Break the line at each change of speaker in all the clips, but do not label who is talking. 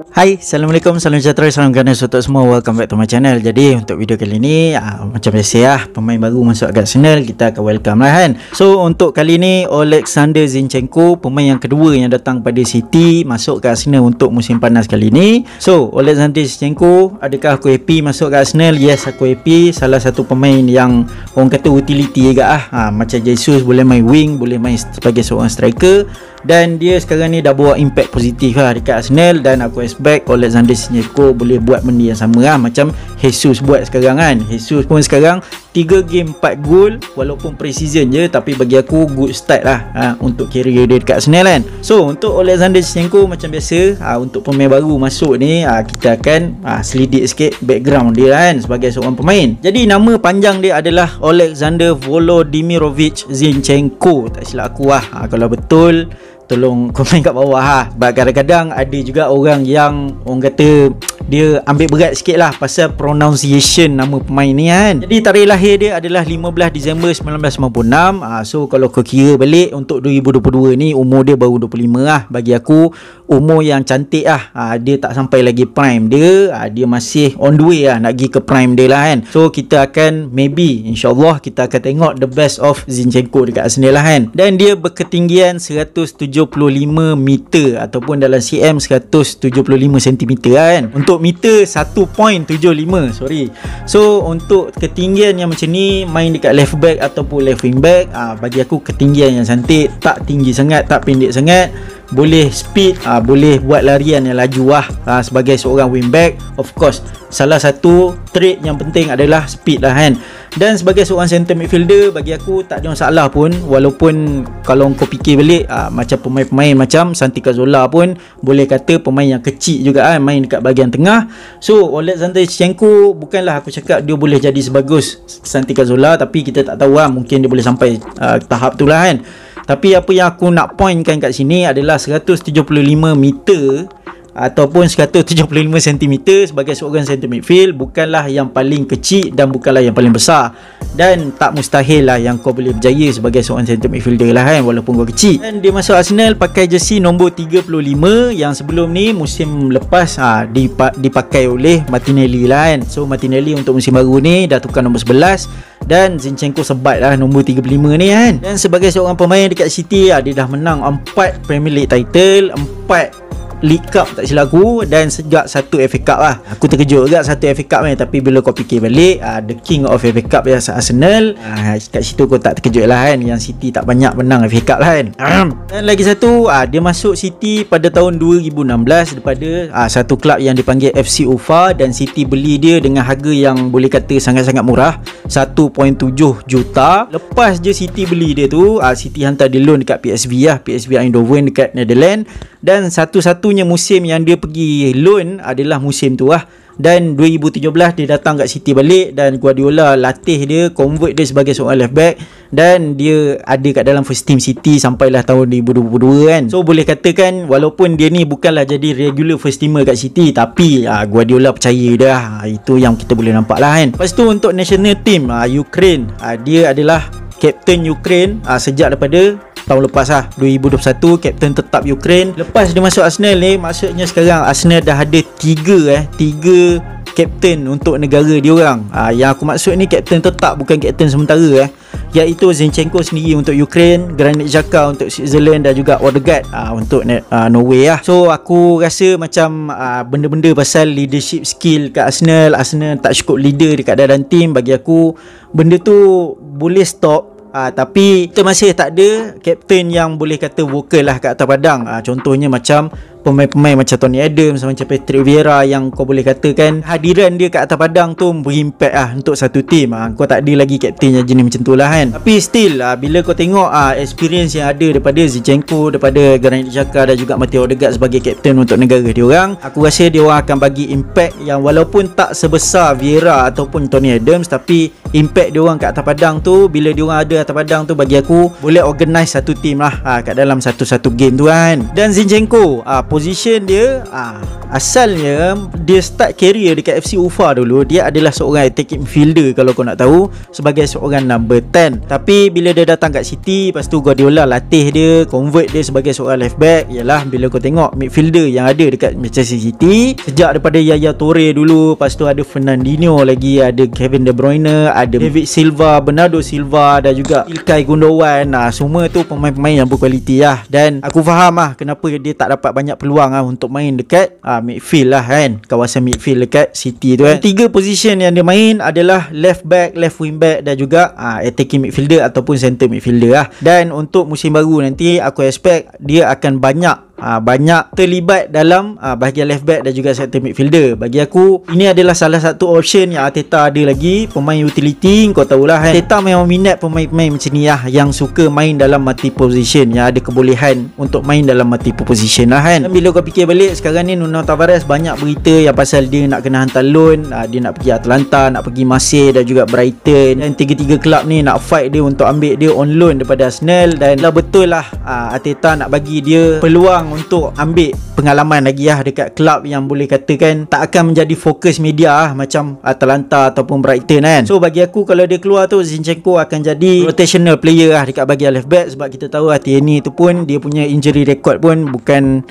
Hai, Assalamualaikum, salam sejahtera, salam ganas untuk semua. Welcome back to my channel. Jadi untuk video kali ni macam biasa lah, pemain baru masuk kat Arsenal, kita akan welcome lah kan. So untuk kali ni Oleksandr Zinchenko, pemain yang kedua yang datang pada City, masuk kat Arsenal untuk musim panas kali ni. So Oleksandr Zinchenko, adakah aku happy masuk kat Arsenal? Yes, aku happy. Salah satu pemain yang orang kata utility juga lah. Macam Jesus boleh main wing, boleh main sebagai seorang striker, dan dia sekarang ni dah bawa impact positif lah dekat Arsenal. Dan aku expect Oleksandr Zinchenko boleh buat benda yang sama lah macam Jesus buat sekarang kan. Jesus pun sekarang 3 game 4 gol, walaupun pre-season je, tapi bagi aku good start lah untuk career dia dekat Arsenal kan. So untuk Oleksandr Zinchenko macam biasa, untuk pemain baru masuk ni, kita akan selidik sikit background dia kan sebagai seorang pemain. Jadi nama panjang dia adalah Oleksandr Volodymyrovich Zinchenko, tak silap aku lah. Kalau betul tolong komen kat bawah ha. Sebab kadang-kadang ada juga orang yang orang kata dia ambil berat sikit lah pasal pronunciation nama pemain ni kan. Jadi tarikh lahir dia adalah 15 Disember 1996. So kalau kau kira balik untuk 2022 ni, umur dia baru 25 lah. Bagi aku umur yang cantik lah. Dia tak sampai lagi prime dia, dia masih on the way lah nak pergi ke prime dia lah kan. So kita akan maybe insyaAllah kita akan tengok the best of Zinchenko dekat Arsenal lah kan. Dan dia berketinggian 175 meter ataupun dalam cm 175 cm kan. Untuk meter 1.75, sorry. So untuk ketinggian yang macam ni, main dekat left back ataupun left wing back, bagi aku ketinggian yang cantik. Tak tinggi sangat, tak pendek sangat, boleh speed, boleh buat larian yang laju lah. Sebagai seorang wing back, of course salah satu trait yang penting adalah speed lah kan. Dan sebagai seorang center midfielder, bagi aku tak ada masalah pun. Walaupun kalau kau fikir balik, macam pemain-pemain macam Santi Cazorla pun boleh kata pemain yang kecil juga kan, main dekat bahagian tengah. So Oleksandr Zinchenko, bukanlah aku cakap dia boleh jadi sebagus Santi Cazorla, tapi kita tak tahu lah, mungkin dia boleh sampai tahap tu lah kan. Tapi apa yang aku nak pointkan kat sini adalah 175 meter ataupun 175 cm sebagai seorang center midfield bukanlah yang paling kecil dan bukanlah yang paling besar. Dan tak mustahil lah yang kau boleh berjaya sebagai seorang center midfielder lah kan, walaupun kau kecil. Dan dia masuk Arsenal pakai jersey nombor 35, yang sebelum ni musim lepas dipakai oleh Martinelli lah kan. So Martinelli untuk musim baru ni dah tukar nombor 11, dan Zinchenko sebat lah nombor 35 ni kan. Dan sebagai seorang pemain dekat City, dia dah menang 4 Premier League title, 4 League Cup tak silap aku, dan sejak 1 FA Cup lah. Aku terkejut juga 1 FA Cup ni, tapi bila kau fikir balik, the king of FA Cup ya Arsenal, kat situ kau tak terkejut lah kan, yang City tak banyak menang FA Cup lah kan. Dan lagi satu, dia masuk City pada tahun 2016 daripada satu klub yang dipanggil FC Ufa, dan City beli dia dengan harga yang boleh kata sangat-sangat murah, 1.7 juta. Lepas je City beli dia tu, City hantar dia loan dekat PSV lah, PSV Eindhoven dekat Netherlands. Dan satu-satunya musim yang dia pergi loan adalah musim tu lah. Dan 2017 dia datang kat City balik, dan Guardiola latih dia, convert dia sebagai seorang left back, dan dia ada kat dalam first team City sampailah tahun 2022 kan. So boleh katakan walaupun dia ni bukanlah jadi regular first teamer kat City, tapi Guardiola percaya dah. Itu yang kita boleh nampak lah kan. Lepas tu untuk national team Ukraine, dia adalah Captain Ukraine sejak daripada tahun lepas lah, 2021, Captain tetap Ukraine. Lepas dia masuk Arsenal ni, maksudnya sekarang Arsenal dah ada 3 Captain untuk negara dia orang. Yang aku maksud ni Captain tetap, bukan Captain sementara iaitu Zinchenko sendiri untuk Ukraine, Granit Xhaka untuk Switzerland, dan juga Odegaard untuk Norway lah. So aku rasa macam benda-benda pasal leadership skill kat Arsenal tak cukup leader dekat dalam team, bagi aku benda tu boleh stop. Tapi kita masih tak ada captain yang boleh kata vokal lah kat atas padang. Contohnya macam pemain-pemain macam Tony Adams, macam Patrick Vieira, yang kau boleh katakan hadiran dia kat atas padang tu berimpact untuk satu team. Kau tak ada lagi captain yang jenis macam tu lah kan. Tapi still bila kau tengok experience yang ada daripada Zinchenko, daripada Granit Xhaka, dan juga Matteo Odegaard sebagai captain untuk negara dia orang, aku rasa dia orang akan bagi impact yang walaupun tak sebesar Vieira ataupun Tony Adams, tapi impact dia orang kat atas padang tu, bila dia orang ada atas padang tu, bagi aku boleh organize satu team lah kat dalam satu-satu game tu kan. Dan Zinchenko position dia asalnya dia start career dekat FC Ufa dulu. Dia adalah seorang attacking midfielder kalau kau nak tahu, sebagai seorang number 10. Tapi bila dia datang kat City, lepas tu Guardiola latih dia, convert dia sebagai seorang left back. Yalah, bila kau tengok midfielder yang ada dekat Manchester City sejak daripada Yaya Toure dulu, lepas tu ada Fernandinho lagi, ada Kevin De Bruyne, ada David Silva, Bernardo Silva dan juga Ilkay Gundogan. Semua tu pemain-pemain yang berkualiti lah. Dan aku faham lah kenapa dia tak dapat banyak peluang lah untuk main dekat midfield lah kan, kawasan midfield dekat City tu kan. 3 position yang dia main adalah left back, left wing back dan juga attacking midfielder ataupun center midfielder lah. Dan untuk musim baru nanti aku expect dia akan banyak terlibat dalam bahagian left back dan juga center midfielder. Bagi aku ini adalah salah satu option yang Arteta ada lagi, pemain utility. Kau tahulah kan, Arteta memang minat pemain-pemain macam ni lah, yang suka main dalam multi position, yang ada kebolehan untuk main dalam multi position lah kan. Dan bila kau fikir balik sekarang ni, Nuno Tavares banyak berita yang pasal dia nak kena hantar loan, dia nak pergi Atlanta, nak pergi Marseille dan juga Brighton, dan 3 kelab ni nak fight dia untuk ambil dia on loan daripada Arsenal. Dan betul lah Arteta nak bagi dia peluang untuk ambil pengalaman lagi lah dekat kelab yang boleh katakan tak akan menjadi fokus media lah, macam Atalanta ataupun Brighton kan. So bagi aku kalau dia keluar tu, Zinchenko akan jadi rotational player lah dekat bahagian left back. Sebab kita tahu Tierney tu pun dia punya injury record pun bukan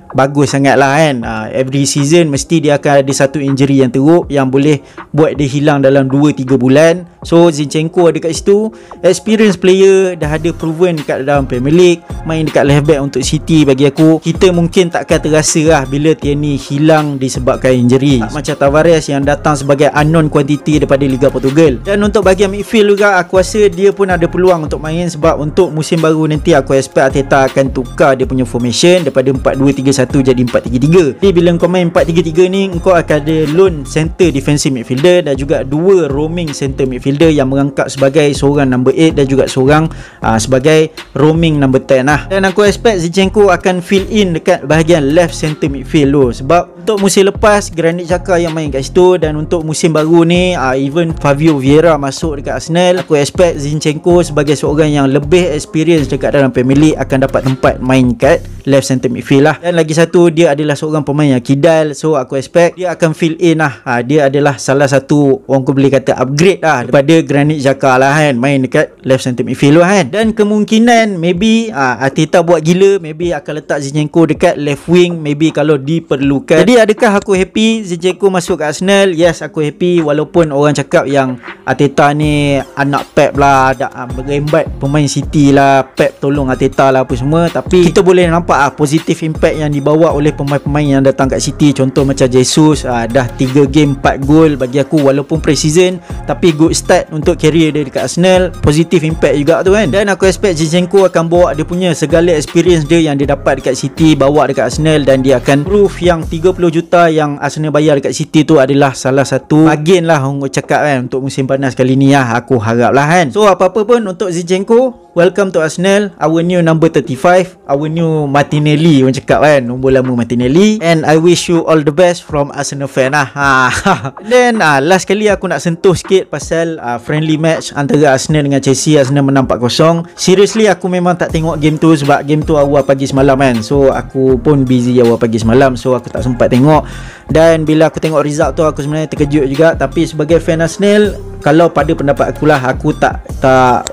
bagus sangat lah kan. Every season mesti dia akan ada satu injury yang teruk yang boleh buat dia hilang dalam 2-3 bulan. So Zinchenko ada kat situ, experience player, dah ada proven dekat dalam Premier League, main dekat left back untuk City. Bagi aku kita mungkin takkan terasa lah bila Tierney hilang disebabkan injury, macam Tavares yang datang sebagai unknown quantity daripada Liga Portugal. Dan untuk bahagian midfield juga aku rasa dia pun ada peluang untuk main, sebab untuk musim baru nanti aku expect Arteta akan tukar dia punya formation daripada 4-2-3-1 jadi 4-3-3. Jadi bila kau main 4-3-3 ni, kau akan ada lone center defensive midfielder dan juga 2 roaming center midfielder yang merangkap sebagai seorang number 8 dan juga seorang sebagai roaming number 10 lah. Dan aku expect Zinchenko akan fill in dekat bahagian left center midfield tu, sebab untuk musim lepas Granit Xhaka yang main kat situ, dan untuk musim baru ni even Fabio Vieira masuk dekat Arsenal, aku expect Zinchenko sebagai seorang yang lebih experience dekat dalam Premier League akan dapat tempat main kat left center midfield lah. Dan lagi satu, dia adalah seorang pemain yang kidal, so aku expect dia akan fill in lah. Dia adalah salah satu orang aku boleh kata upgrade lah daripada Granit Xhaka lah kan, main dekat left center midfield lah kan. Dan kemungkinan maybe Arteta buat gila, maybe akan letak Zinchenko dekat left wing maybe kalau diperlukan. Jadi adakah aku happy Zinchenko masuk ke Arsenal? Yes, aku happy, walaupun orang cakap yang Arteta ni anak Pep lah, berembat pemain City lah, Pep tolong Arteta lah apa semua. Tapi kita boleh nampak positif impact yang dibawa oleh pemain-pemain yang datang kat City. Contoh macam Jesus, dah 3 game 4 gol. Bagi aku walaupun pre-season tapi good start untuk career dia dekat Arsenal, positif impact juga tu kan. Dan aku expect Zinchenko akan bawa dia punya segala experience dia yang dia dapat dekat City bawa dekat Arsenal, dan dia akan prove yang 30 juta yang Arsenal bayar dekat City tu adalah salah satu bargain lah orang cakap kan untuk musim panas kali ni lah, aku harap lah kan. So apa-apa pun untuk Zinchenko, welcome to Arsenal, our new number 35, our new Martinelli orang cakap kan, nombor lama Martinelli. And I wish you all the best from Arsenal fan lah. Then last kali aku nak sentuh sikit pasal friendly match antara Arsenal dengan Chelsea. Arsenal menang 4-0. Seriously aku memang tak tengok game tu, sebab game tu awal pagi semalam kan, so aku pun busy awal pagi semalam, so aku tak sempat tengok. Dan bila aku tengok result tu, aku sebenarnya terkejut juga. Tapi sebagai fan Arsenal, kalau pada pendapat aku lah, aku tak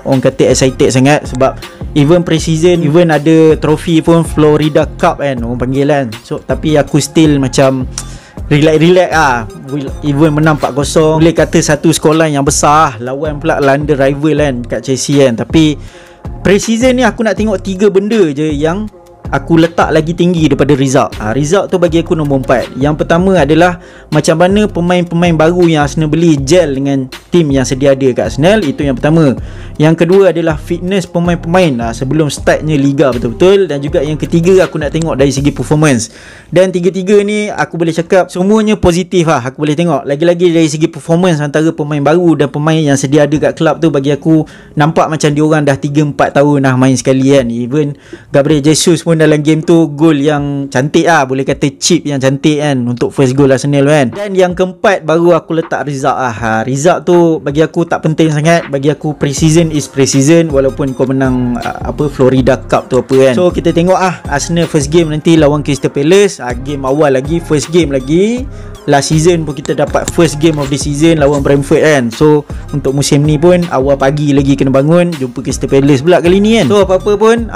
orang kata excited sangat, sebab even pre-season, even ada trofi pun, Florida Cup kan orang panggil kan. So tapi aku still macam relax even menang 4-0, boleh kata satu scoreline yang besar, lawan pula London rival kan kat Chelsea kan. Tapi pre-season ni aku nak tengok 3 benda je yang aku letak lagi tinggi daripada result. Result tu bagi aku nombor 4. Yang pertama adalah macam mana pemain-pemain baru yang Arsenal beli gel dengan tim yang sedia ada kat Arsenal. Itu yang pertama. Yang kedua adalah fitness pemain-pemain sebelum startnya Liga betul-betul. Dan juga yang ketiga aku nak tengok dari segi performance. Dan tiga-tiga ni aku boleh cakap semuanya positif lah. Aku boleh tengok lagi-lagi dari segi performance antara pemain baru dan pemain yang sedia ada kat kelab tu. Bagi aku nampak macam diorang dah 3-4 tahun dah main sekali kan. Even Gabriel Jesus pun Walaupun dalam game tu gol yang cantik lah, boleh kata chip yang cantik kan untuk first goal Arsenal kan. Dan yang keempat baru aku letak result lah. Result tu bagi aku tak penting sangat. Bagi aku pre-season is pre-season, walaupun kau menang Florida Cup tu apa kan. So kita tengok Arsenal first game nanti lawan Crystal Palace. Game awal lagi, first game lagi. Last season pun kita dapat first game of the season lawan Brentford kan. So untuk musim ni pun awal pagi lagi kena bangun jumpa Crystal Palace pula kali ni kan. So apa-apa pun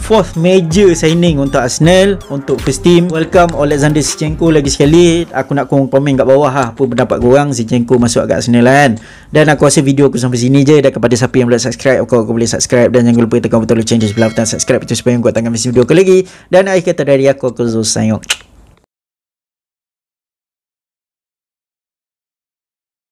fourth major signing untuk Arsenal, untuk first team. Welcome Alexander Zinchenko lagi sekali. Aku nak komen kat bawah apa pendapat korang Zinchenko masuk agak Arsenal kan. Dan aku rasa video aku sampai sini je. Dan kepada siapa yang belum subscribe, kau boleh subscribe. Dan jangan lupa tekan butang lonceng di sebelah butang subscribe itu supaya kau tak akan miss video aku lagi. Dan akhir kata dari aku Zul, sign out.